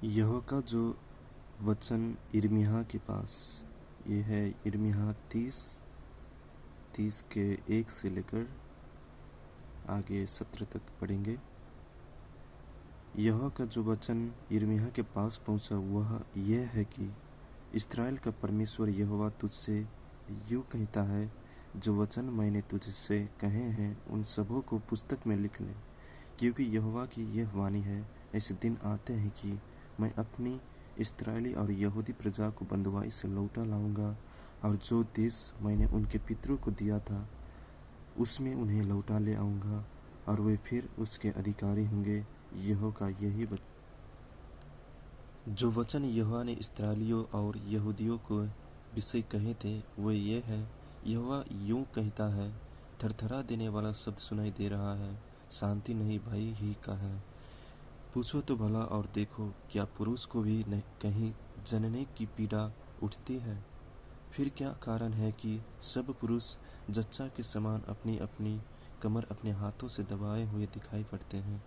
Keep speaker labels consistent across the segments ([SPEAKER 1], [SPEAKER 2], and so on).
[SPEAKER 1] यहोवा का जो वचन यिर्मयाह के पास, ये है यिर्मयाह 30 के 1 से लेकर आगे 17 तक पढ़ेंगे। यहोवा का जो वचन यिर्मयाह के पास पहुंचा वह यह है कि इस्राएल का परमेश्वर यहोवा तुझसे यूँ कहता है, जो वचन मैंने तुझसे कहे हैं उन सबों को पुस्तक में लिख ले, क्योंकि यहोवा की यह वाणी है, ऐसे दिन आते हैं कि मैं अपनी इस्राएली और यहूदी प्रजा को बंधुआई से लौटा लाऊंगा, और जो देश मैंने उनके पितरों को दिया था उसमें उन्हें लौटा ले आऊंगा, और वे फिर उसके अधिकारी होंगे। यहोवा का यही जो वचन यहोवा ने इस्राएलियों और यहूदियों को विषय कहे थे वो ये है, यहोवा यूँ कहता है। थरथरा देने वाला शब्द सुनाई दे रहा है, शांति नहीं भय ही का है। पूछो तो भला और देखो, क्या पुरुष को भी कहीं जनने की पीड़ा उठती है? फिर क्या कारण है कि सब पुरुष जच्चा के समान अपनी अपनी कमर अपने हाथों से दबाए हुए दिखाई पड़ते हैं?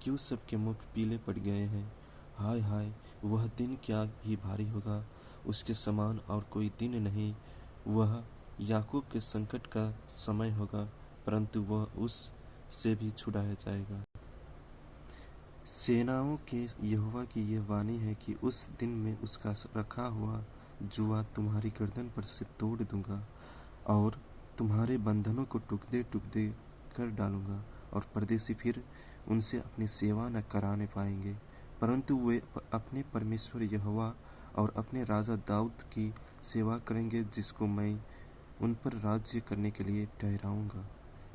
[SPEAKER 1] क्यों सबके मुख पीले पड़ गए हैं? हाय हाय, वह दिन क्या ही भारी होगा, उसके समान और कोई दिन नहीं। वह याकूब के संकट का समय होगा, परंतु वह उस से भी छुड़ाया जाएगा। सेनाओं के यहोवा की यह वाणी है कि उस दिन में उसका रखा हुआ जुआ तुम्हारी गर्दन पर से तोड़ दूंगा, और तुम्हारे बंधनों को टुकड़े टुकड़े कर डालूंगा, और परदेशी फिर उनसे अपनी सेवा न कराने पाएंगे, परंतु वे अपने परमेश्वर यहोवा और अपने राजा दाऊद की सेवा करेंगे, जिसको मैं उन पर राज्य करने के लिए ठहराऊंगा।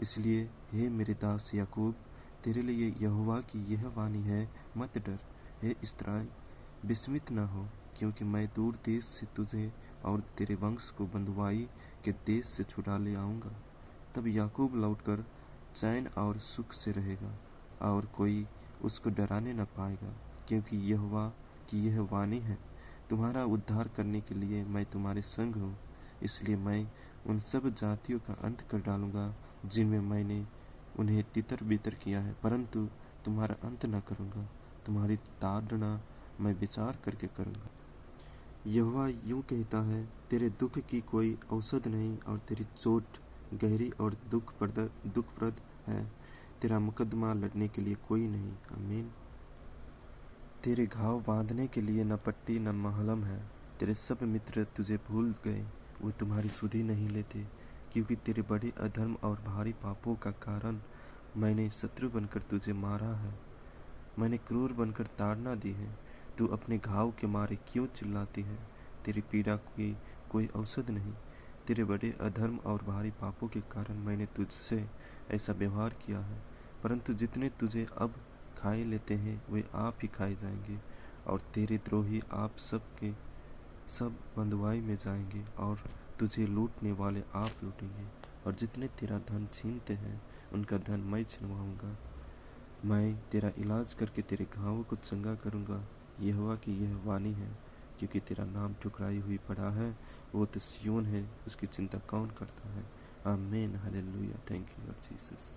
[SPEAKER 1] इसलिए हे मेरे दास याकूब, तेरे लिए यहोवा की यह वाणी है, मत डर। हे इस्राएल, विस्मित न हो, क्योंकि मैं दूर देश से तुझे और तेरे वंश को बंधुआई के देश से छुड़ा ले आऊँगा। तब याकूब लौटकर चैन और सुख से रहेगा, और कोई उसको डराने न पाएगा, क्योंकि यहोवा की यह वाणी है, तुम्हारा उद्धार करने के लिए मैं तुम्हारे संग हूँ। इसलिए मैं उन सब जातियों का अंत कर डालूंगा जिनमें मैंने उन्हें तितर बितर किया है, परंतु तुम्हारा अंत न करूँगा। तुम्हारी ताड़ना मैं विचार करके करूँगा। यहोवा यूँ कहता है, तेरे दुख की कोई औषध नहीं, और तेरी चोट गहरी और दुखप्रद है। तेरा मुकदमा लड़ने के लिए कोई नहीं। आमीन। तेरे घाव बांधने के लिए न पट्टी न महलम है। तेरे सब मित्र तुझे भूल गए, वो तुम्हारी सुधि नहीं लेते, क्योंकि तेरे बड़े अधर्म और भारी पापों का कारण मैंने शत्रु बनकर तुझे मारा है। मैंने क्रूर बनकर ताड़ना दी है। तू अपने घाव के मारे क्यों चिल्लाती है? तेरी पीड़ा की कोई औषध नहीं। तेरे बड़े अधर्म और भारी पापों के कारण मैंने तुझसे ऐसा व्यवहार किया है, परंतु जितने तुझे अब खाए लेते हैं वे आप ही खाए जाएंगे, और तेरे द्रोही आप सब के सब बंधुआई में जाएंगे, और तुझे लूटने वाले आप लूटेंगे, और जितने तेरा धन छीनते हैं उनका धन मैं छिनवाऊंगा। मैं तेरा इलाज करके तेरे घावों को चंगा करूंगा। यहोवा की यह वाणी है, क्योंकि तेरा नाम ठुकराई हुई पड़ा है, वो तो सिय्योन है, उसकी चिंता कौन करता है? आमीन, hallelujah, thank you Lord Jesus.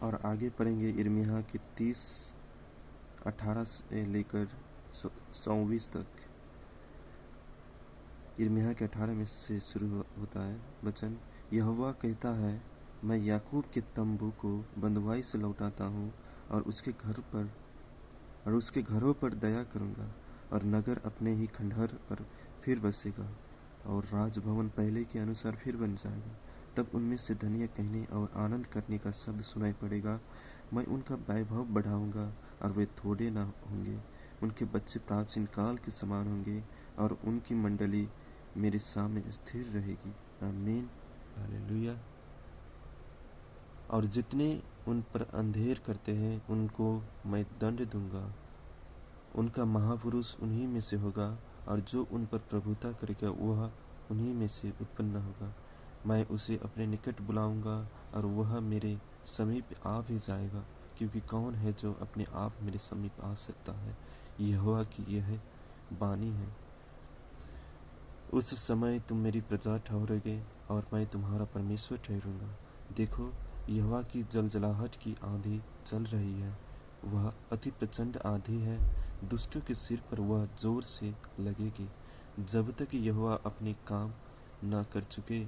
[SPEAKER 1] और आगे पढ़ेंगे यिर्मयाह की 30:18 से लेकर 24 तक। यिर्मयाह के 18 में से शुरू होता है वचन। यहोवा कहता है, मैं याकूब के तंबू को बंधुआई से लौटाता हूँ, और उसके घरों पर दया करूँगा, और नगर अपने ही खंडहर पर फिर बसेगा, और राजभवन पहले के अनुसार फिर बन जाएगा। तब उनमें से धनिया कहने और आनंद करने का शब्द सुनाई पड़ेगा। मैं उनका वैभव बढ़ाऊंगा, और वे थोड़े न होंगे। उनके बच्चे प्राचीन काल के समान होंगे, और उनकी मंडली मेरे सामने स्थिर रहेगी। आमीन, हालेलुया। और जितने उन पर अंधेर करते हैं उनको मैं दंड दूंगा। उनका महापुरुष उन्हीं में से होगा, और जो उन पर प्रभुता करेगा वह उन्हीं में से उत्पन्न होगा। मैं उसे अपने निकट बुलाऊंगा, और वह मेरे समीप आ भी जाएगा, क्योंकि कौन है जो अपने आप मेरे समीप आ सकता है? यहोवा की यह वाणी है। उस समय तुम मेरी प्रजा ठहरोगे, और मैं तुम्हारा परमेश्वर ठहरूंगा। देखो, यहोवा की जलजलाहट की आंधी चल रही है, वह अति प्रचंड आंधी है, दुष्टों के सिर पर वह जोर से लगेगी। जब तक यहोवा अपने काम ना कर चुके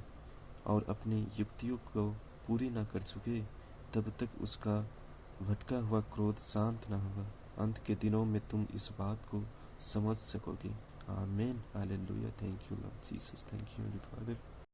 [SPEAKER 1] और अपनी युक्तियों को पूरी ना कर चुके, तब तक उसका भटका हुआ क्रोध शांत न होगा। अंत के दिनों में तुम इस बात को समझ सकोगे। आमीन। Hallelujah. Thank you Lord Jesus. Thank you father.